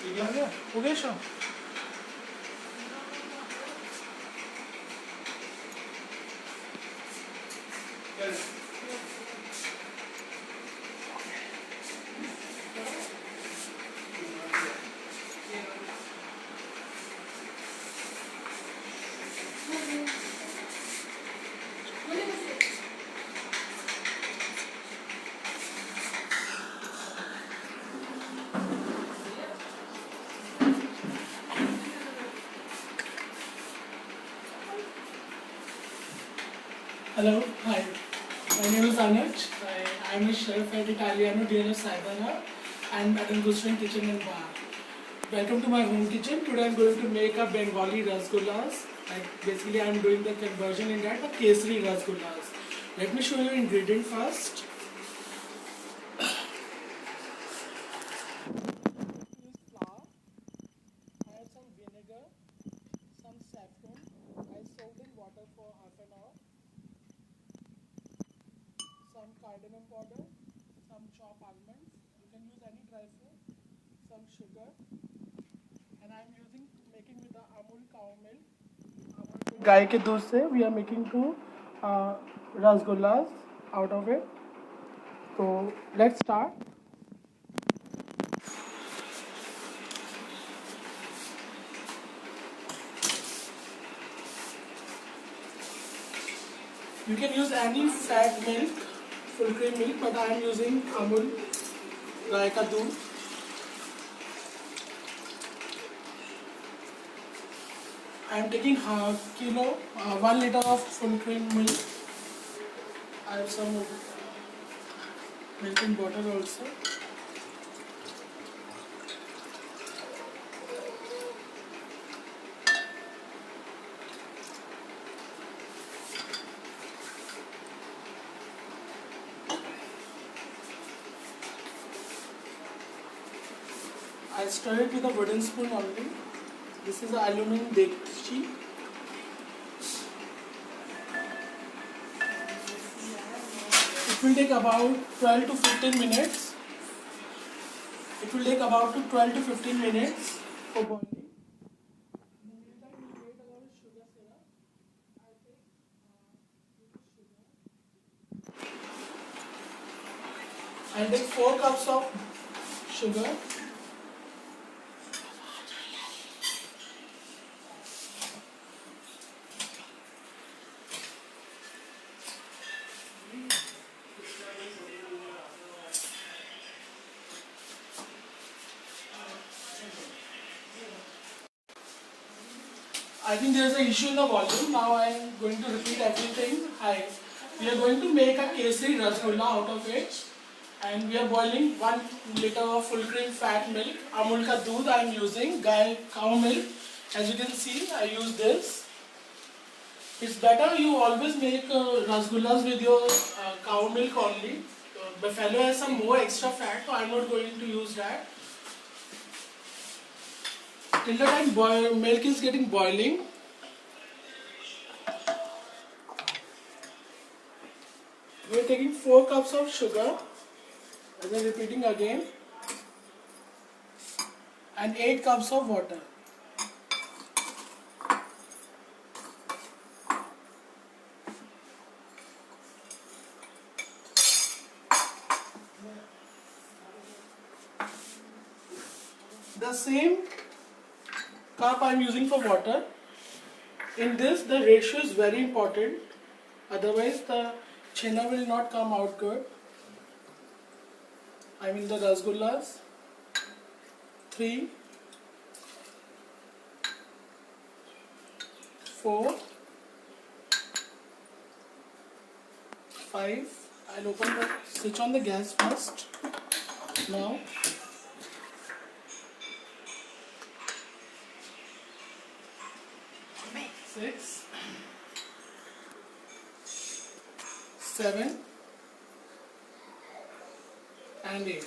आ गया हो गया show Hello, hi. My name is Anuj. I am a chef at Italiano Diano Saibana and Madam Gusrin Kitchen and Bar. Welcome to my home kitchen. Today I am going to make a Bengali rasgullas. Like basically I am doing the conversion in that, the Kesari rasgullas. Let me show you ingredient first. Use flour. I have some vinegar, some saffron. I soaked in water for half an hour. Some cardamom powder, some chopped almonds, you can use any dry fruit, some sugar, and I am making with the Amul cow milk. गाय के दूध से we are making two rasgullas out of it. So let's start. You can use any fat milk, full cream milk, but I am using Amul गाय का दूध. I am taking half kilo, 1 liter of full cream milk. I have some milk in bottle also. I stir it with a wooden spoon only. This is an aluminum dekchi. It will take about 12 to 15 minutes. It will take about 12 to 15 minutes for boiling. In the meantime, we wait about sugar syrup. I take sugar. I'll take 4 cups of sugar. I think there is an issue in the volume. Now I am going to repeat everything. Hi. We are going to make a kesari rasgulla out of it. And we are boiling 1 liter of full cream fat milk. Amul ka doodh I am using. Cow milk. As you can see, I use this. It's better you always make rasgullas with your cow milk only. Buffalo has some more extra fat, so I am not going to use that. Till the time milk is getting boiling, we are taking 4 cups of sugar, as I am repeating again, and 8 cups of water. The same cup I am using for water. In this, the ratio is very important, otherwise the chhena will not come out good. I mean the rasgullas. 3, 4, 5. I'll switch on the gas first. Now. 6, 7 and 8.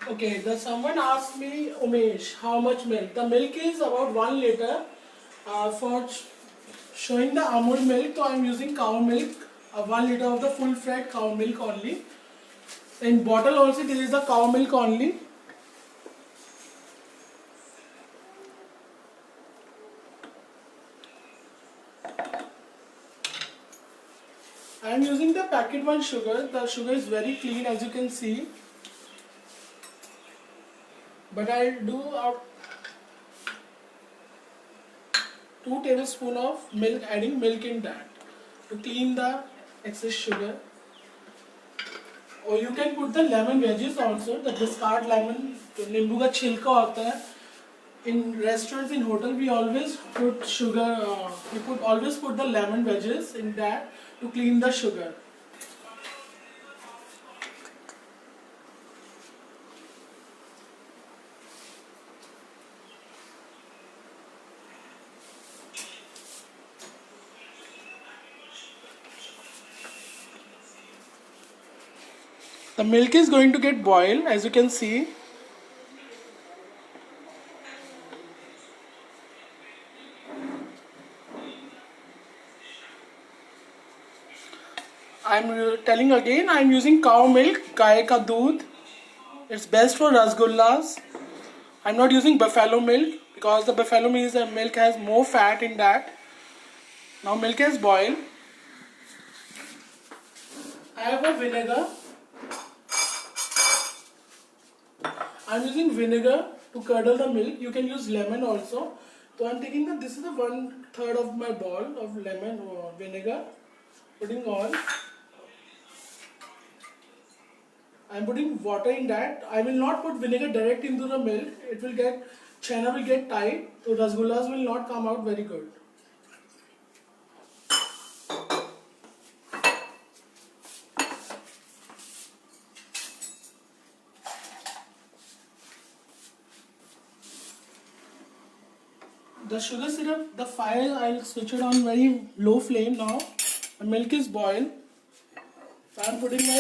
Okay, someone asked me, Umesh, how much milk? The milk is about 1 liter. For showing the Amul milk, so I am using cow milk, 1 liter of the full fat cow milk only. In bottle also this is the cow milk only. I am using the packet one sugar. The sugar is very clean as you can see. But I do 2 tablespoons of milk, adding milk in that to clean the excess sugar. Or you can put the lemon wedges also, the discard lemon, जो नींबू का छिलका होता है. In restaurants, in hotel, we always put sugar. Always put the lemon wedges in that to clean the sugar. The milk is going to get boiled, as you can see. I'm telling again, I'm using cow milk, गाय का दूध. It's best for rasgullas. I'm not using buffalo milk because the buffalo milk has more fat in that. Now milk has boiled. I have a vinegar. I'm using vinegar to curdle the milk. You can use lemon also. So I'm taking this is the 1/3 of my bowl of lemon vinegar. Putting on. I'm putting water in that. I will not put vinegar direct into the milk. It will chhena will get tight. So rasgullas will not come out very good. The sugar syrup, the fire, I'll switch it on very low flame now. The milk is boiled. So I'm putting my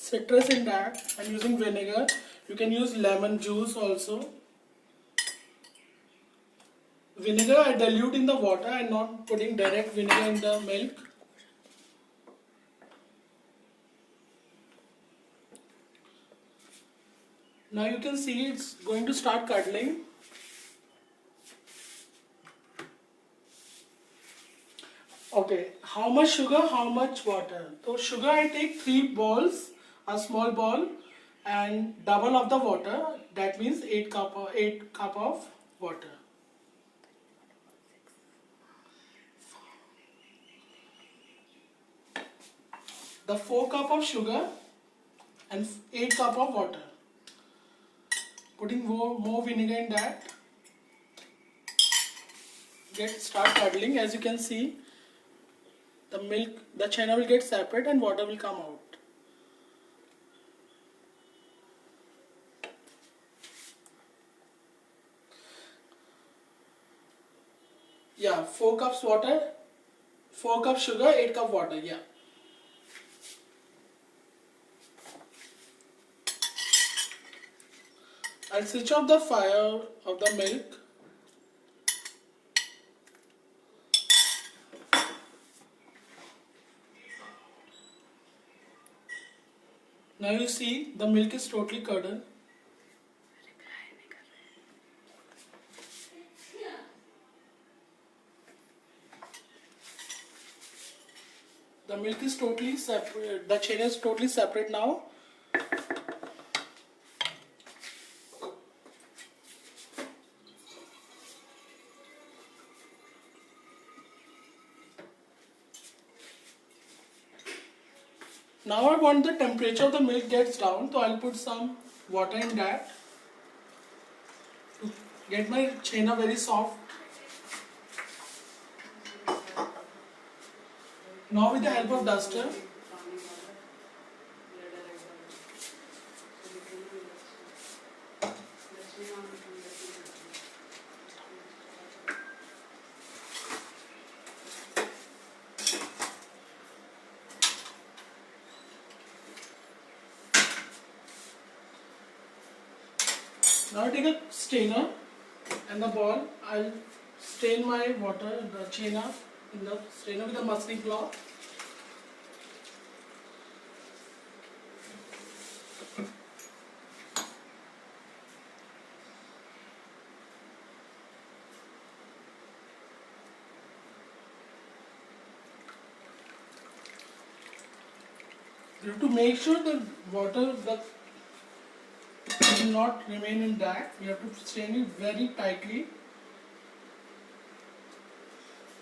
citrus in that. I'm using vinegar. You can use lemon juice also. Vinegar I dilute in the water. I'm not putting direct vinegar in the milk. Now you can see it's going to start curdling. Okay, how much sugar, how much water? So sugar I take 3 balls, a small ball, and double of the water. That means 8 cup of water. The 4 cup of sugar and 8 cup of water. Putting more vinegar in that. Start curdling. As you can see, the milk, the chhena will get separate and water will come out. Yeah, 4 cups water, 4 cups sugar, 8 cup water. Yeah. I'll switch off the fire of the milk. Now you see the milk is totally curdled. The milk is totally separate. The chhena is totally separate now. Now I want the temperature of the milk gets down, so I'll put some water in that to get my chhena very soft. Now with the help of duster, Now I take a strainer and the ball. I'll strain my water, the chena in the strainer with a muslin cloth. You have to make sure the water will not remain in that. We have to strain it very tightly.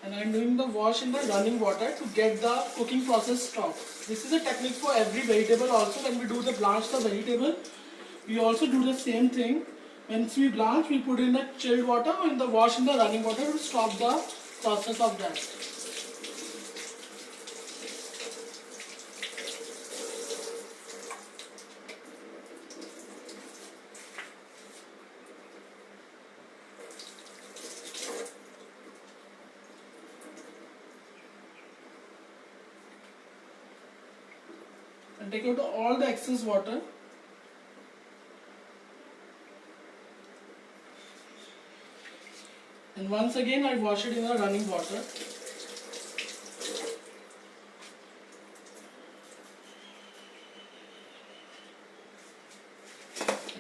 And I am doing the wash in the running water to get the cooking process stopped. This is a technique for every vegetable also. When we do the blanch the vegetable, we also do the same thing. Once we blanch, we put in the chilled water and the wash in the running water to stop the process of that. And take out all the excess water. And once again I wash it in the running water.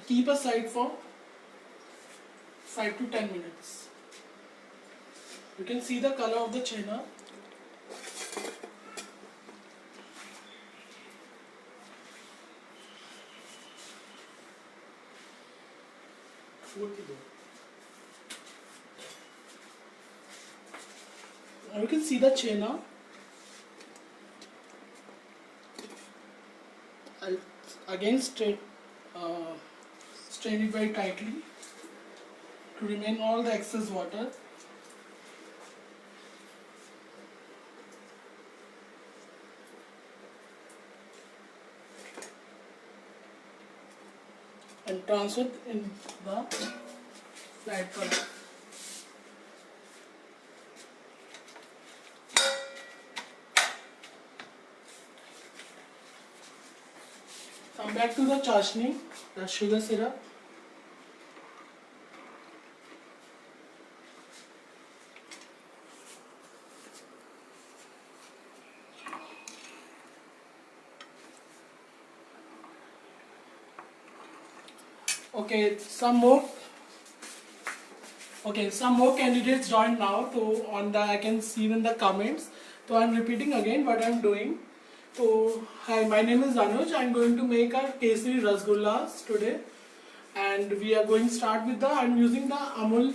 Keep aside for 5 to 10 minutes. You can see the color of the chena. Now you can see the chena. I'll again strain it very tightly to remain all the excess water. And transfer in the flat color. Come back to the chashni, the sugar syrup. Okay, some more candidates joined now. So I can see in the comments. So I'm repeating again what I'm doing. So hi, my name is Anuj. I'm going to make our Kesari Rasgullas today, and we are going to start with I'm using Amul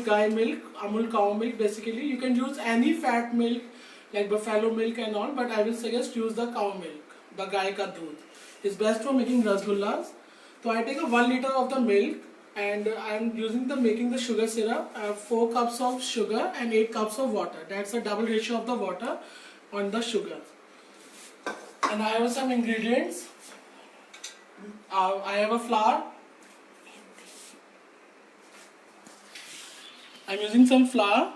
Gai milk, Amul cow milk. Basically, you can use any fat milk like buffalo milk and all, but I will suggest use the cow milk, the Gai ka doodh. It's best for making rasgullas. So I take 1 liter of the milk and I am using making the sugar syrup. I have 4 cups of sugar and 8 cups of water. That's a double ratio of the water on the sugar. And I have some ingredients. I have a flour. I'm using some flour.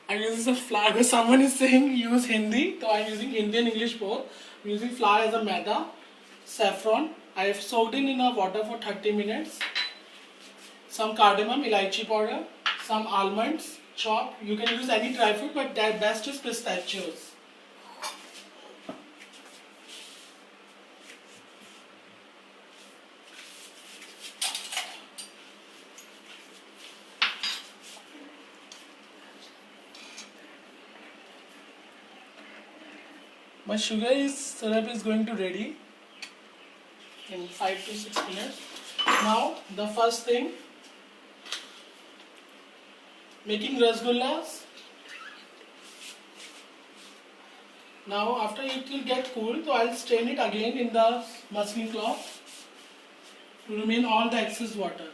I'm using some flour because someone is saying use Hindi, so I'm using Hindi and English both. I'm using flour as a maida, saffron. I have soaked in a water for 30 minutes. Some cardamom, elaichi powder, some almonds, chopped. You can use any dry fruit, but the best is pistachios. My syrup is going to ready in 5 to 6 minutes. Now the first thing, making rasgullas. Now after it will get cool, so I'll strain it again in the muslin cloth to remain all the excess water.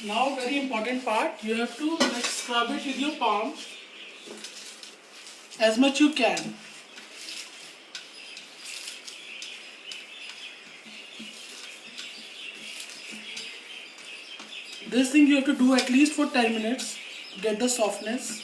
Now very important part, you have to like scrub it with your palm as much you can. This thing you have to do at least for 10 minutes to get the softness.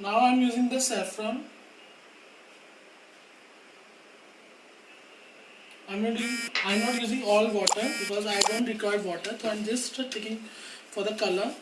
Now I am using the saffron. I'm not using all water because I don't require water, so I'm just taking for the color.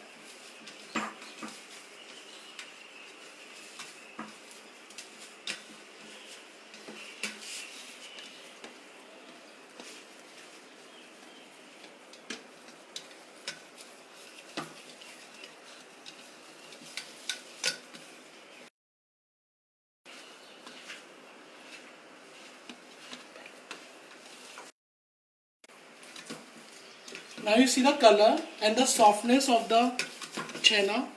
Now you see the color and the softness of the chena.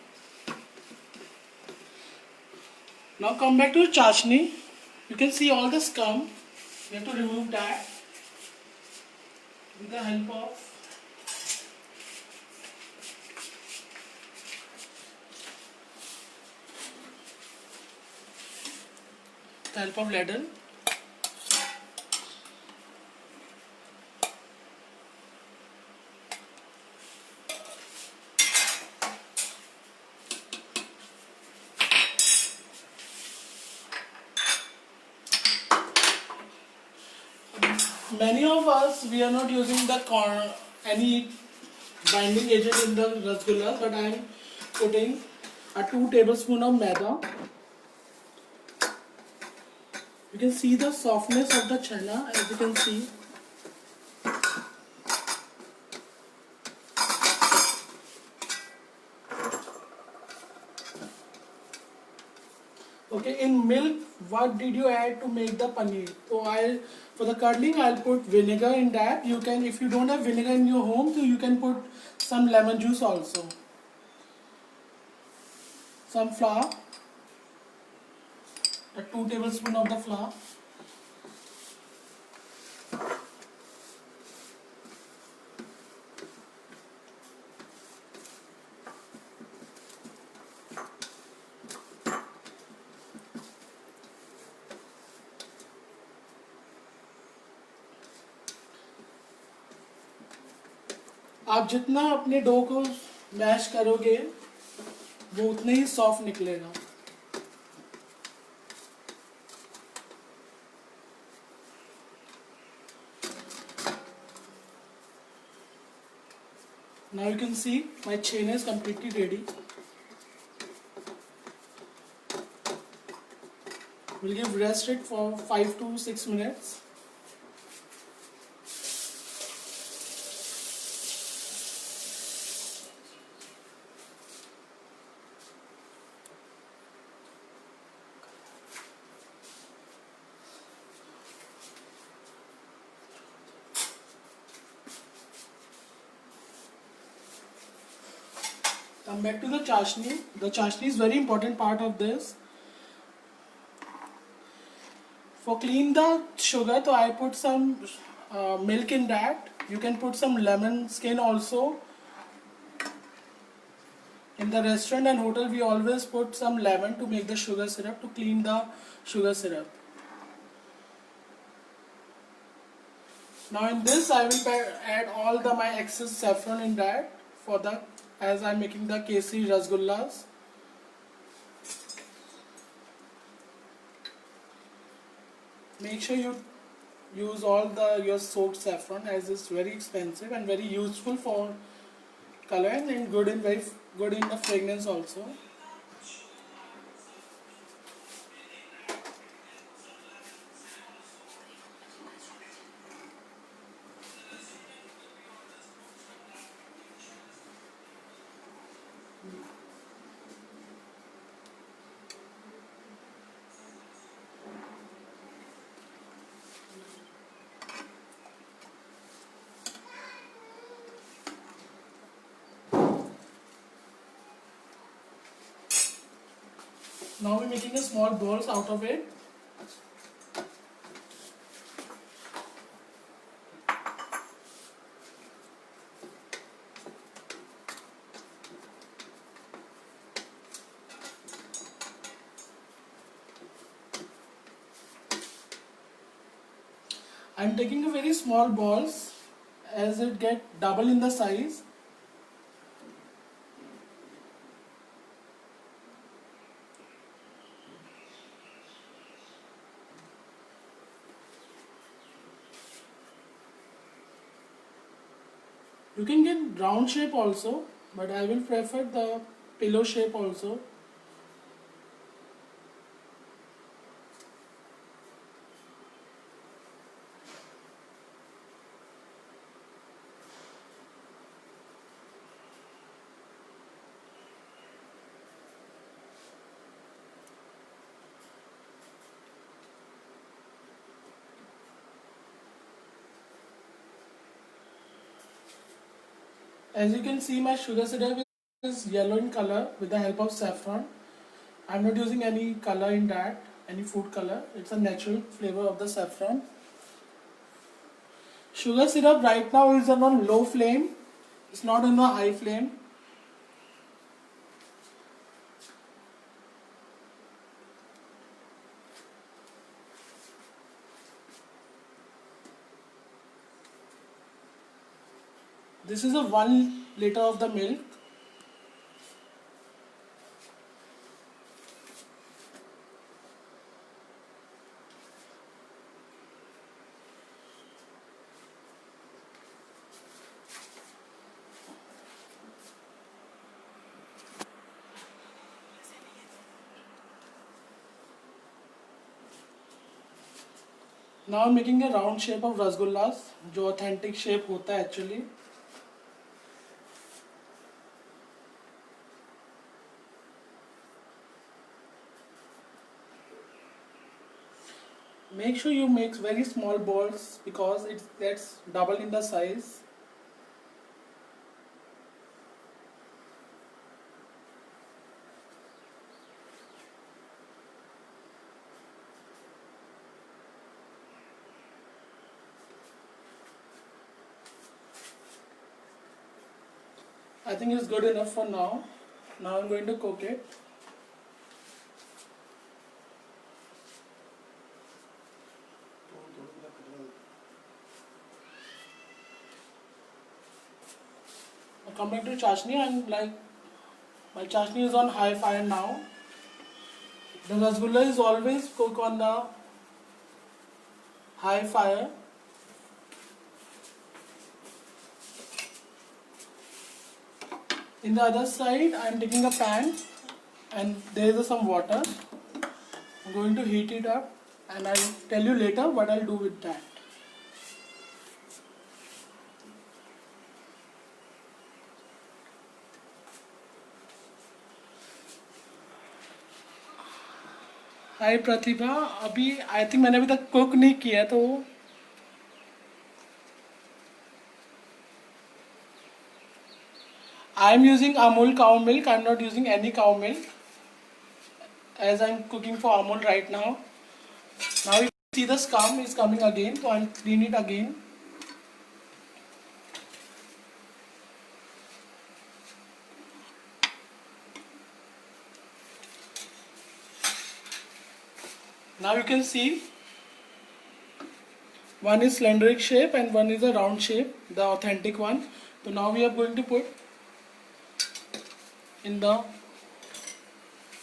Now come back to the chashni. You can see all the scum. You have to remove that with the help of ladle. Many of us, we are not using any binding agent in the rasgulla, but I am putting a 2 tablespoons of maida. You can see the softness of the chana, as you can see. Okay, in milk, what did you add to make the paneer? So for the curdling, I'll put vinegar in that. You can, if you don't have vinegar in your home, so you can put some lemon juice also. Some flour, 2 tablespoons of the flour. आप जितना अपने dough को mash करोगे वो उतना ही soft निकलेगा. Now you can see my chena is completely ready. We'll give rest it for 5 to 6 minutes. Come back to the chashni. The chashni is very important part of this. For clean the sugar, so I put some milk in that. You can put some lemon skin also. In the restaurant and hotel, we always put some lemon to make the sugar syrup, to clean the sugar syrup. Now in this, I will add all my excess saffron in that as I am making the kesari rasgullas. Make sure you use all your soaked saffron, as it's very expensive and very useful for color and good in the fragrance also. Now we're making a small balls out of it. I'm taking a very small balls as it get double in the size. You can get round shape also, but I will prefer the pillow shape also. As you can see, my sugar syrup is yellow in color with the help of saffron. I'm not using any color in that, any food color. It's a natural flavor of the saffron. Sugar syrup right now is on low flame. It's not on the high flame. This is a 1 liter of the milk. Now I'm making a round shape of rasgullas, जो authentic shape होता है actually. Make sure you make very small balls because it gets double in the size. I think it's good enough for now. Now I'm going to cook it. Coming to chashni, I'm like, my chashni is on high fire now. The rasgulla is always cooked on the high fire. In the other side, I am taking a pan and there is some water. I'm going to heat it up and I'll tell you later what I'll do with that. हाय प्रतिभा, अभी I think मैंने अभी तक cook नहीं किया है तो I am using Amul cow milk. I am not using any cow milk as I am cooking for Amul right now. Now you see the scum is coming again, so I will clean it again. Now you can see one is cylindrical shape and one is a round shape, the authentic one. So now we are going to put in the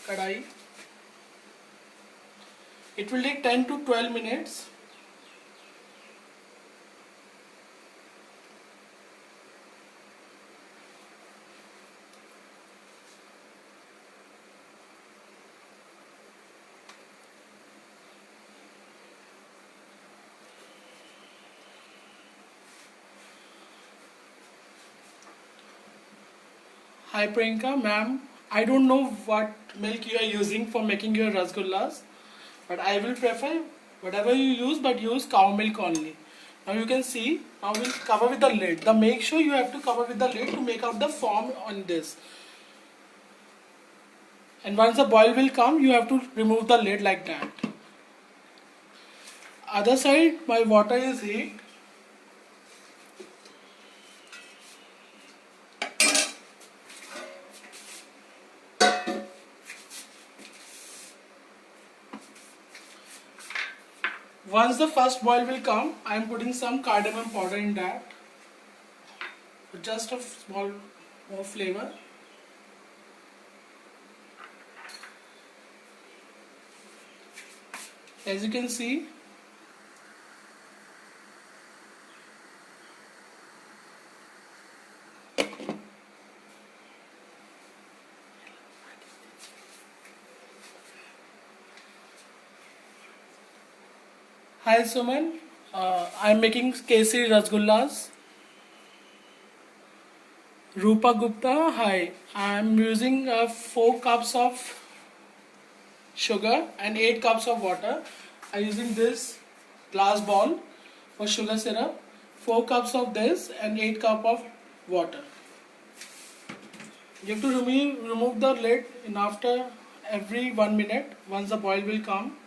kadai. It will take 10 to 12 minutes. Hi Priyanka, ma'am. I don't know what milk you are using for making your rasgullas, but I will prefer whatever you use, but use cow milk only. Now you can see, now we'll cover with the lid. Make sure you have to cover with the lid to make out the form on this. And once the boil will come, you have to remove the lid like that. Other side, my water is heat. Once the first boil will come, I am putting some cardamom powder in that. Just a small more flavor. As you can see, hi Suman, I am making Kesari Rasgullas. Rupa Gupta, hi. I am using 4 cups of sugar and 8 cups of water. I am using this glass bowl for sugar syrup, 4 cups of this and 8 cup of water. You have to remove the lid in after every 1 minute once the boil will come,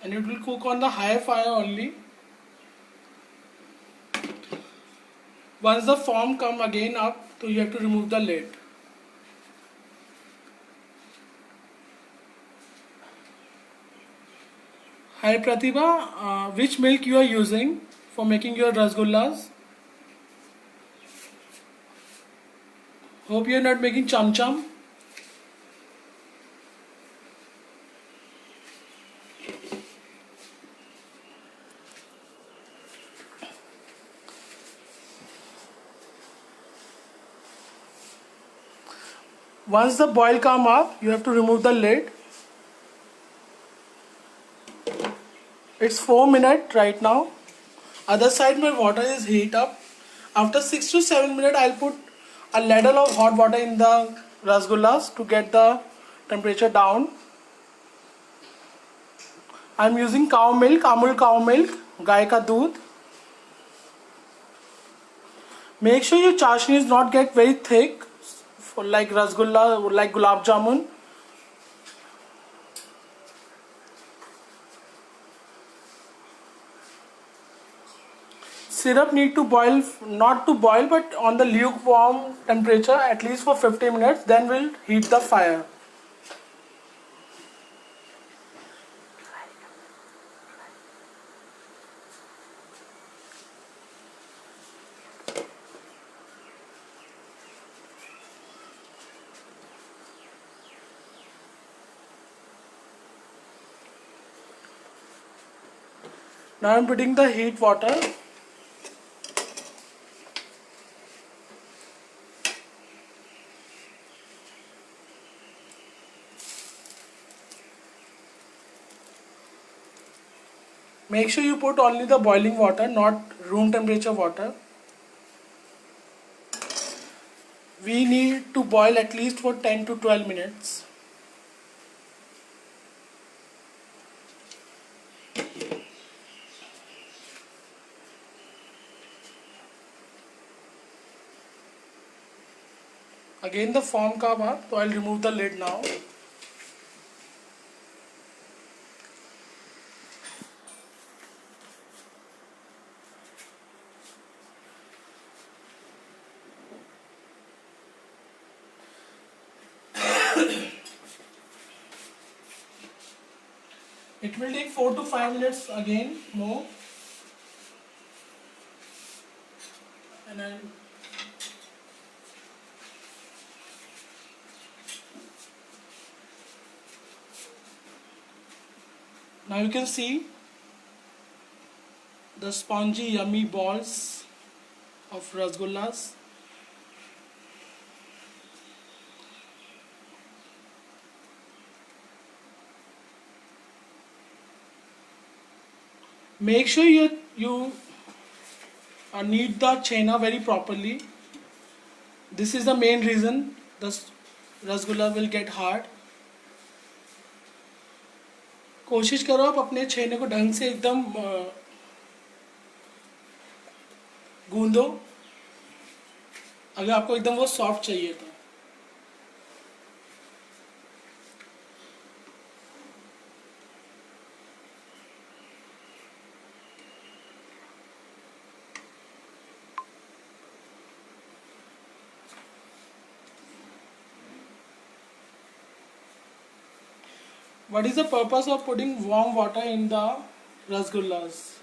and it will cook on the high fire only. Once the foam come again up, so you have to remove the lid. Hi Pratibha, which milk you are using for making your rasgullas? Hope you are not making cham cham. Once the boil come up, you have to remove the lid. It's 4 minutes right now. Other side my water is heat up. After 6 to 7 minutes, I'll put a ladle of hot water in the rasgullas to get the temperature down. I'm using cow milk, Amul cow milk, गाय का दूध. Make sure your chashni is not get very thick, for like rasgulla, like gulab jamun. Syrup need to boil, not to boil, but on the lukewarm temperature at least for 50 minutes. Then we'll heat the fire. Now I'm putting the heat water. Make sure you put only the boiling water, not room temperature water. We need to boil at least for 10 to 12 minutes. Again the foam come up, so I'll remove the lid now. It will take 4 to 5 minutes again more. And I'll now you can see the spongy yummy balls of rasgullas. Make sure you knead the chena very properly. This is the main reason the rasgulla will get hard. कोशिश करो आप अपने छेने को ढंग से एकदम गूंदो, अगर आपको एकदम वो सॉफ्ट चाहिए तो. What is the purpose of putting warm water in the rasgullas?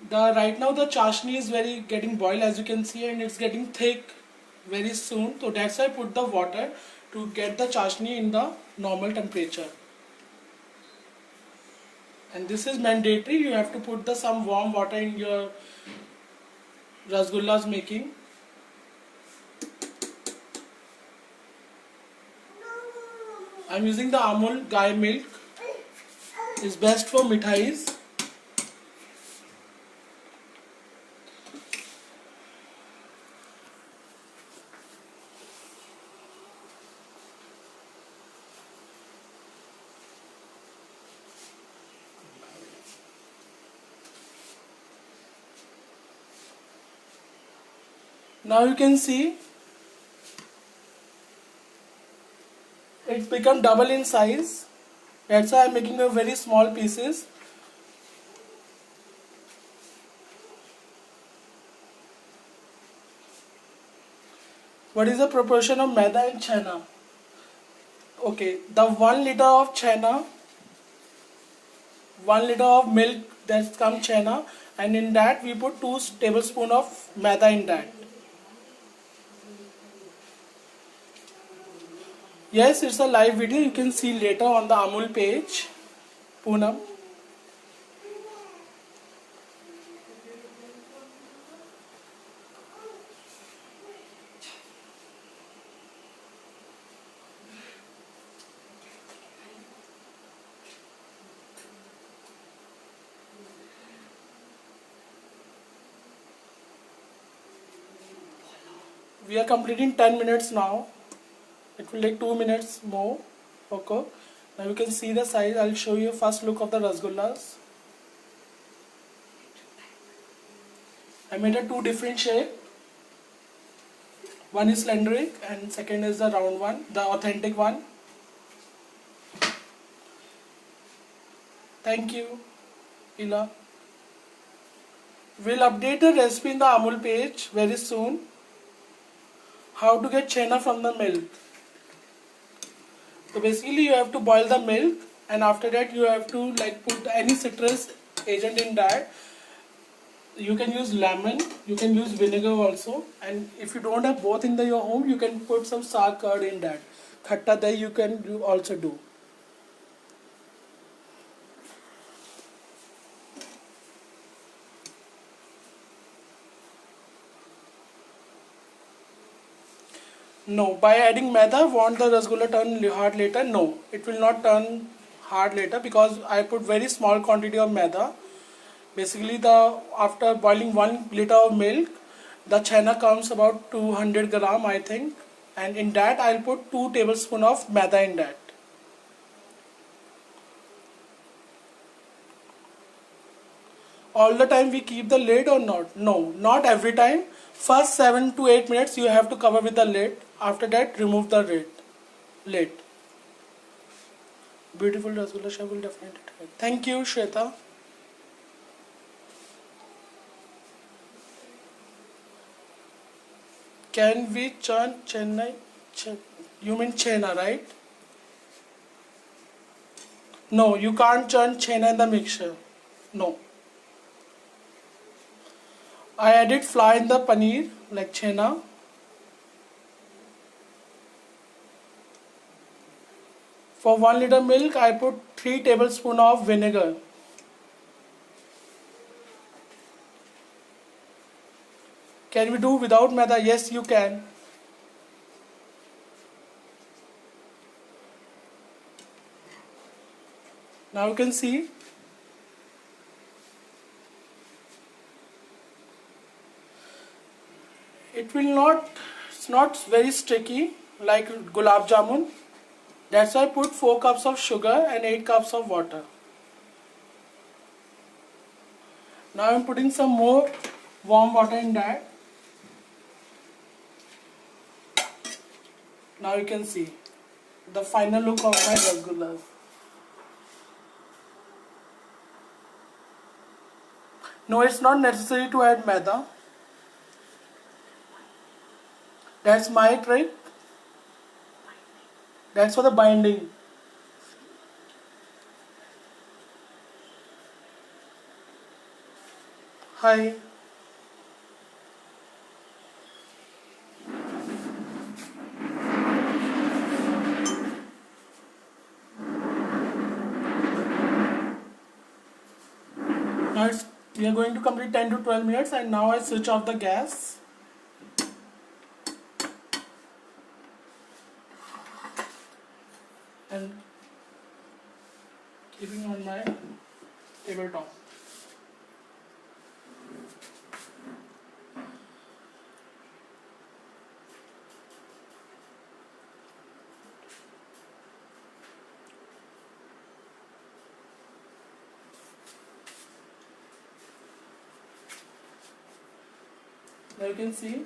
The right now the chashni is very getting boiled, as you can see, and it's getting thick very soon. So that's why I put the water to get the chashni in the normal temperature. And this is mandatory. You have to put the some warm water in your rasgullas making. I'm using the Amul Gai milk. It's best for mithais. Now you can see it's become double in size. That's why I'm making a very small pieces. What is the proportion of maida and chana? Okay, the 1 liter of chana, 1 liter of milk that comes chana, and in that we put 2 tablespoons of maida in that. Yes, it's a live video. You can see later on the Amul page. Poonam. We are completing 10 minutes now. It will take 2 minutes more. Okay. Now you can see the size. I'll show you first look of the rasgullas. I made a 2 different shape. One is cylindric and second is the round one, the authentic one. Thank you, Ila. We'll update the recipe in the Amul page very soon. How to get chena from the milk. So basically you have to boil the milk, and after that you have to put any citrus agent in that. You can use lemon, you can use vinegar also, and if you don't have both in your home, you can put some sour curd in that. Khatta dahi you can also do. No, by adding maida, won't the rasgulla turn hard later? No, it will not turn hard later because I put very small quantity of maida. Basically, after boiling 1 liter of milk, the chena comes about 200 gram, I think, and in that I'll put 2 tablespoons of maida in that. All the time we keep the lid or not? No, not every time. First 7 to 8 minutes you have to cover with the lid. After that, remove the lid. Beautiful rasgulla, I will definitely try. Thank you, Shweta. Can we churn Chennai? You mean chena, right? No, you can't churn chena in the mixture. No. I added flour in the paneer, like chena. For 1 liter milk, I put 3 tablespoons of vinegar. Can we do without maida? Yes, you can. Now you can see. It's not very sticky like gulab jamun. That's why I put 4 cups of sugar and 8 cups of water. Now I'm putting some more warm water in that. Now you can see the final look of my rasgullas. No, it's not necessary to add maida. That's my trick. That's for the binding. Hi. Now we are going to complete 10 to 12 minutes, and now I switch off the gas. And keeping on my tabletop. Now you can see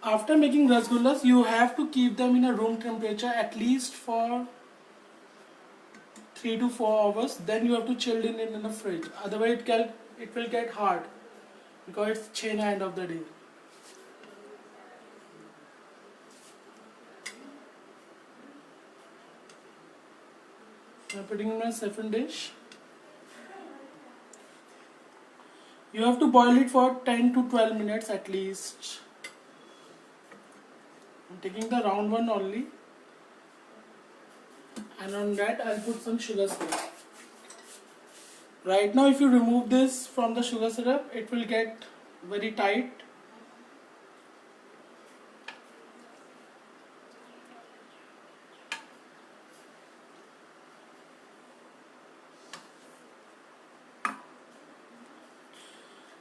after making rasgullas, you have to keep them in a room temperature at least for 3 to 4 hours. Then you have to chill it in the fridge. Otherwise, it will get hard because it's chhena end of the day. I'm putting in my saffron dish. You have to boil it for 10 to 12 minutes at least. I'm taking the round one only, and on that I'll put some sugar syrup. Right now, if you remove this from the sugar syrup, it will get very tight.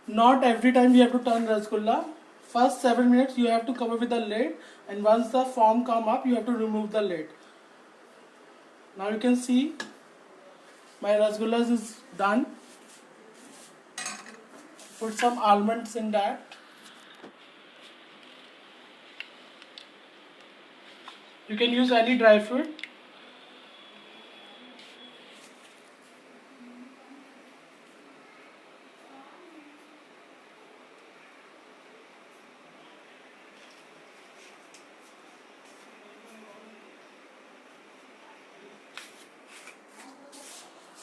Not every time we have to turn rasgulla. First 7 minutes you have to cover with the lid, and once the foam come up, you have to remove the lid. Now you can see my rasgullas is done. Put some almonds in that. You can use any dry fruit.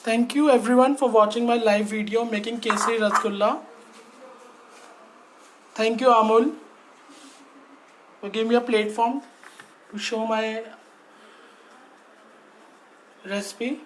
Thank you everyone for watching my live video making Kesari Rasgulla. Thank you Amul for giving me a platform to show my recipe.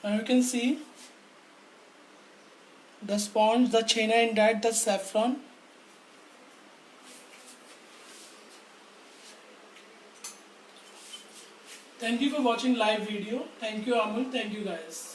Now you can see the sponge, the chhena in that, the saffron. Thank you for watching live video. Thank you Amul. Thank you guys.